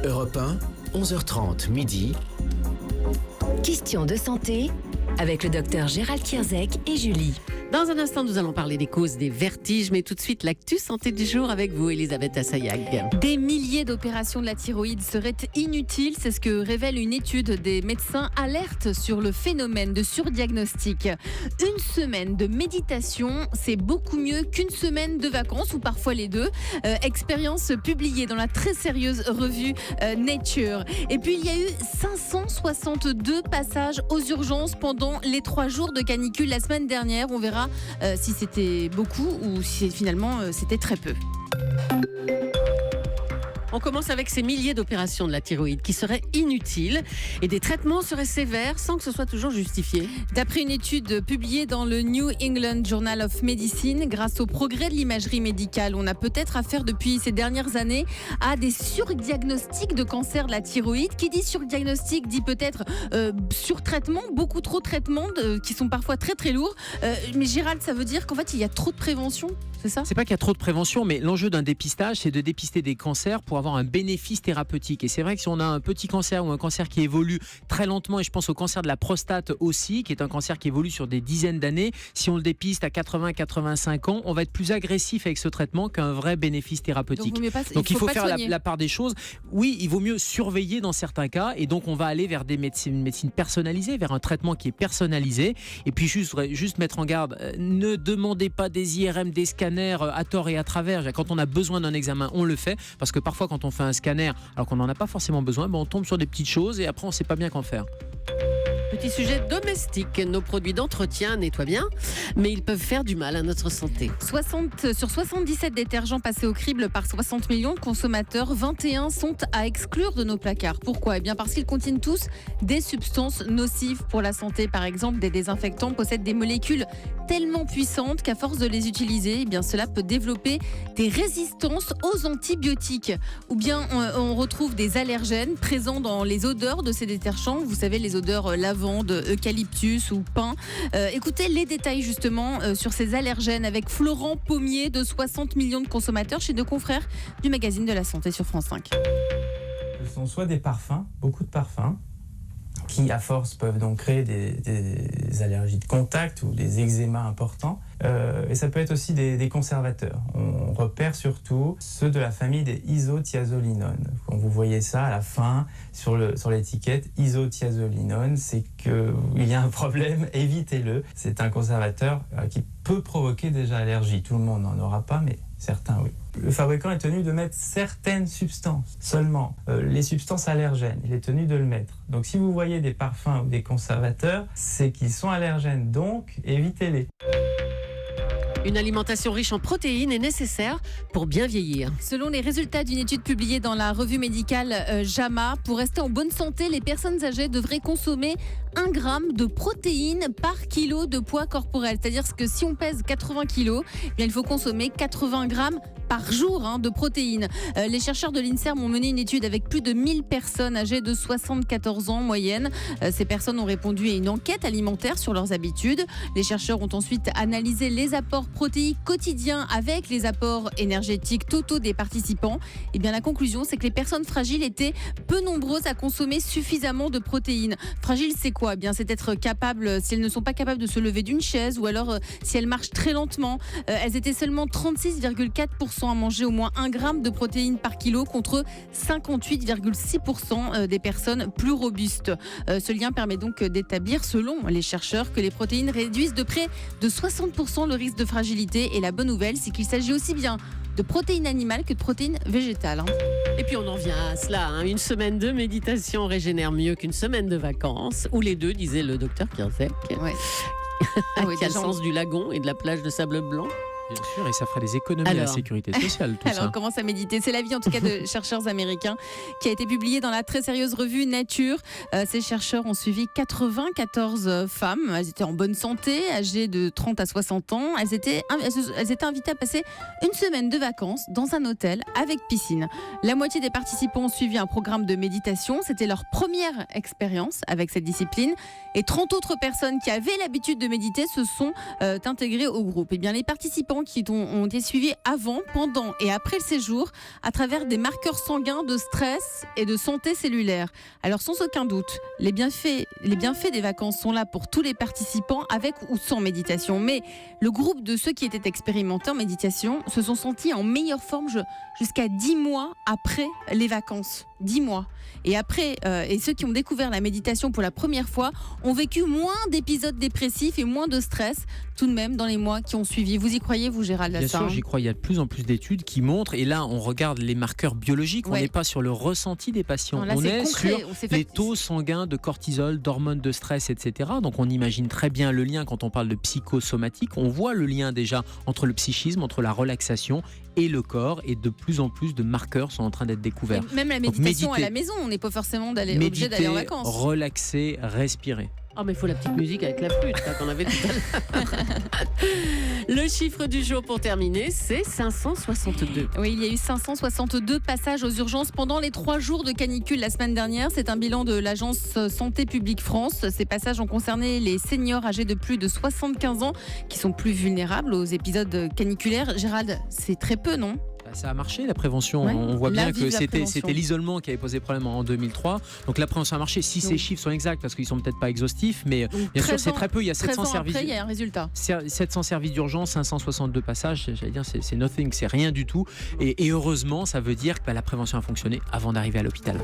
Europe 1, 11h30 midi. Question de santé avec le docteur Gérald Kierzek et Julie. Dans un instant, nous allons parler des causes des vertiges, mais tout de suite, l'actu santé du jour avec vous, Elisabeth Assayag. Des milliers d'opérations de la thyroïde seraient inutiles, c'est ce que révèle une étude des médecins alerte sur le phénomène de surdiagnostic. Une semaine de méditation, c'est beaucoup mieux qu'une semaine de vacances, ou parfois les deux. Expérience publiée dans la très sérieuse revue Nature. Et puis, il y a eu 562 passages aux urgences pendant les 3 jours de canicule la semaine dernière. On verra si c'était beaucoup ou si finalement c'était très peu. On commence avec ces milliers d'opérations de la thyroïde qui seraient inutiles et des traitements seraient sévères sans que ce soit toujours justifié. D'après une étude publiée dans le New England Journal of Medicine, grâce au progrès de l'imagerie médicale, on a peut-être affaire depuis ces dernières années à des surdiagnostics de cancer de la thyroïde. Qui dit surdiagnostic dit peut-être surtraitement, beaucoup trop de traitements qui sont parfois très très lourds. Mais Gérald, ça veut dire qu'en fait il y a trop de prévention, c'est ça ? C'est pas qu'il y a trop de prévention, mais l'enjeu d'un dépistage, c'est de dépister des cancers pour avoir un bénéfice thérapeutique. Et c'est vrai que si on a un petit cancer ou un cancer qui évolue très lentement, et je pense au cancer de la prostate aussi, qui est un cancer qui évolue sur des dizaines d'années, si on le dépiste à 80-85 ans, on va être plus agressif avec ce traitement qu'un vrai bénéfice thérapeutique. Donc il faut faire la part des choses. Oui, il vaut mieux surveiller dans certains cas, et donc on va aller vers une médecine personnalisée, vers un traitement qui est personnalisé. Et puis juste mettre en garde, ne demandez pas des IRM, des scanners à tort et à travers. Quand on a besoin d'un examen, on le fait, parce que parfois quand on fait un scanner alors qu'on n'en a pas forcément besoin, on tombe sur des petites choses et après on ne sait pas bien qu'en faire. Petit sujet domestique, nos produits d'entretien nettoient bien, mais ils peuvent faire du mal à notre santé. Sur 77 détergents passés au crible par 60 millions de consommateurs, 21 sont à exclure de nos placards. Pourquoi ? Eh bien parce qu'ils contiennent tous des substances nocives pour la santé. Par exemple, des désinfectants possèdent des molécules tellement puissantes qu'à force de les utiliser, eh bien cela peut développer des résistances aux antibiotiques. Ou bien on retrouve des allergènes présents dans les odeurs de ces détergents. Vous savez, les odeurs lavande, eucalyptus ou pin. Écoutez les détails justement sur ces allergènes avec Florent Pommier de 60 millions de consommateurs chez nos confrères du magazine de la santé sur France 5. Ce sont soit des parfums, beaucoup de parfums, qui à force peuvent donc créer des allergies de contact ou des eczémas importants. Et ça peut être aussi des conservateurs. On repère surtout ceux de la famille des isothiazolinone. Quand vous voyez ça à la fin sur l'étiquette, isothiazolinone, c'est qu'il y a un problème, évitez-le. C'est un conservateur qui peut provoquer déjà allergie. Tout le monde n'en aura pas, mais certains oui. Le fabricant est tenu de mettre certaines substances seulement, les substances allergènes, il est tenu de le mettre. Donc si vous voyez des parfums ou des conservateurs, c'est qu'ils sont allergènes, donc évitez-les. Une alimentation riche en protéines est nécessaire pour bien vieillir. Selon les résultats d'une étude publiée dans la revue médicale JAMA, pour rester en bonne santé, les personnes âgées devraient consommer 1 gramme de protéines par kilo de poids corporel. C'est-à-dire que si on pèse 80 kilos, eh bien, il faut consommer 80 grammes par jour de protéines. Les chercheurs de l'INSERM ont mené une étude avec plus de 1000 personnes âgées de 74 ans en moyenne. Ces personnes ont répondu à une enquête alimentaire sur leurs habitudes. Les chercheurs ont ensuite analysé les apports protéiques quotidiens avec les apports énergétiques totaux des participants. Et bien la conclusion, c'est que les personnes fragiles étaient peu nombreuses à consommer suffisamment de protéines. Fragile, c'est quoi ? Eh bien, c'est être capable, si elles ne sont pas capables de se lever d'une chaise ou alors si elles marchent très lentement. Elles étaient seulement 36,4% à manger au moins 1 gramme de protéines par kilo contre 58,6% des personnes plus robustes. Ce lien permet donc d'établir, selon les chercheurs, que les protéines réduisent de près de 60% le risque de fragilité. Et la bonne nouvelle, c'est qu'il s'agit aussi bien de protéines animales que de protéines végétales. Et puis on en vient à cela, une semaine de méditation régénère mieux qu'une semaine de vacances, ou les deux, disait le docteur Kierzek, Ouais. qui a le sens du lagon et de la plage de sable blanc. Bien sûr, et ça ferait des économies à la sécurité sociale, tout ça. Alors, on commence à méditer. C'est l'avis, en tout cas, de chercheurs américains qui a été publié dans la très sérieuse revue Nature. Ces chercheurs ont suivi 94 femmes. Elles étaient en bonne santé, âgées de 30 à 60 ans. Elles étaient invitées à passer une semaine de vacances dans un hôtel avec piscine. La moitié des participants ont suivi un programme de méditation. C'était leur première expérience avec cette discipline. Et 30 autres personnes qui avaient l'habitude de méditer se sont intégrées au groupe. Eh bien, les participants participants qui ont été suivis avant, pendant et après le séjour à travers des marqueurs sanguins de stress et de santé cellulaire. Alors sans aucun doute, les bienfaits des vacances sont là pour tous les participants avec ou sans méditation. Mais le groupe de ceux qui étaient expérimentés en méditation se sont sentis en meilleure forme jusqu'à 10 mois après les vacances. 10 mois. Et ceux qui ont découvert la méditation pour la première fois ont vécu moins d'épisodes dépressifs et moins de stress tout de même dans les mois qui ont suivi. Vous y croyez, vous, Gérald? Bien sûr, j'y crois. Il y a de plus en plus d'études qui montrent, et là on regarde les marqueurs biologiques, on n'est pas sur le ressenti des patients, là, on est concret. sur les taux sanguins de cortisol, d'hormones de stress, etc. Donc on imagine très bien le lien quand on parle de psychosomatique, on voit le lien déjà entre le psychisme, entre la relaxation et le corps, et de plus en plus de marqueurs sont en train d'être découverts. Et même la méditation à la maison, on n'est pas forcément obligé d'aller en vacances. Relaxer, respirer. Oh, mais il faut la petite musique avec la flûte là, qu'on avait tout à l'heure. Le chiffre du jour pour terminer, c'est 562. Oui, il y a eu 562 passages aux urgences pendant les 3 jours de canicule la semaine dernière. C'est un bilan de l'agence Santé publique France. Ces passages ont concerné les seniors âgés de plus de 75 ans qui sont plus vulnérables aux épisodes caniculaires. Gérald, c'est très peu, non ? Ça a marché, la prévention. Ouais. On voit bien que c'était l'isolement qui avait posé problème en 2003. Donc la prévention a marché. Si ces chiffres sont exacts, parce qu'ils ne sont peut-être pas exhaustifs, mais bien sûr c'est très peu. Il y a 700 services. Après, il y a un résultat. 700 services d'urgence, 562 passages. J'allais dire c'est nothing, c'est rien du tout. Et heureusement, ça veut dire que la prévention a fonctionné avant d'arriver à l'hôpital.